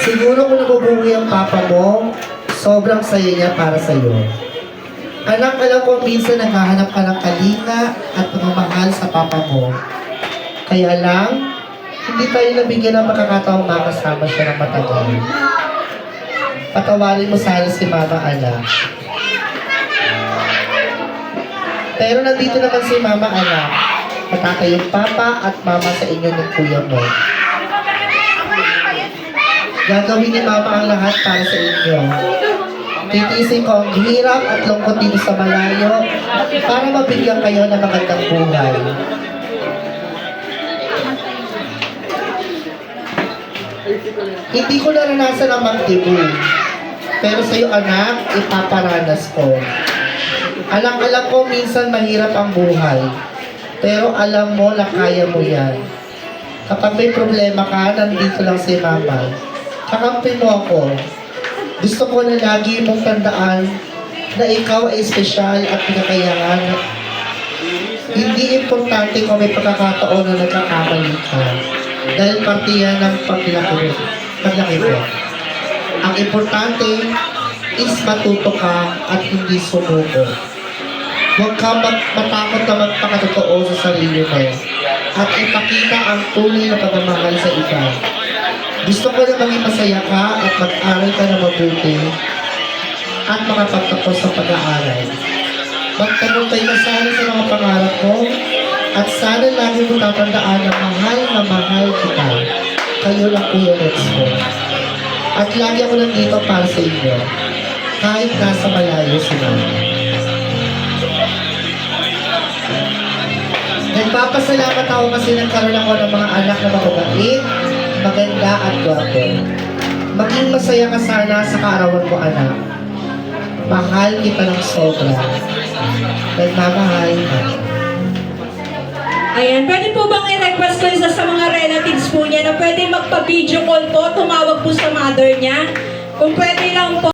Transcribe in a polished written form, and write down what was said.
Siguro kung nabubuhay ang papa mo, sobrang saya niya para sa'yo. Anak, alam ko minsan naghahanap ka ng kalinga at pagmamahal sa papa mo. Kaya lang, hindi tayo nabigyan ng makakataong makasama siya ng matagal. Patawarin mo sana si mama, anak. Pero nandito naman si mama, anak. Tatay yung papa at mama sa inyo ng kuya mo. Gagawin ni mama ang lahat para sa inyo. Titiisin ko ang hirap at lungkot dito sa malayo para mabigyan kayo ng magandang buhay. Hindi ko naranasan ang magdibu. Pero sa iyo, anak, ipaparanas ko. Alam ko minsan mahirap ang buhay. Pero alam mo na kaya mo yan. Kapag may problema ka, nandito lang si mama. Kakampi mo ako. Gusto ko na lagi mong tandaan na ikaw ay espesyal at pinakayangan. Hindi importante kung may pagkakataon na nagkakamali ka. Dahil parte yan ng paglaki mo. Ang importante is matuto ka at hindi sumuko. Huwag ka matakot na magpakatotoo sa sarili mo at ipakita ang tunay na pagmamahal sa iba. Gusto ko na maging masaya ka at mag-aral ka na mabuti at makapagtapos sa pag-aaral. Magtagumpay ka sana sa mga pangarap mo at sana lagi mo tatandaan na mahal kita. Kayo lang Kuya Rex mo. At lagi ako nandito para sa inyo kahit nasa malayo sila. Nagpapasalamat ako kasi nagkaroon ako ng mga anak na mababait, maganda at gwapo. Maging masaya ka sana sa kaarawan mo, anak. Mahal kita ng sobra. Nagmamahal ka. Ayan, pwede po bang i-request ko isa sa mga relatives po niya na pwede magpa-video call po, tumawag po sa mother niya? Kung pwede lang po.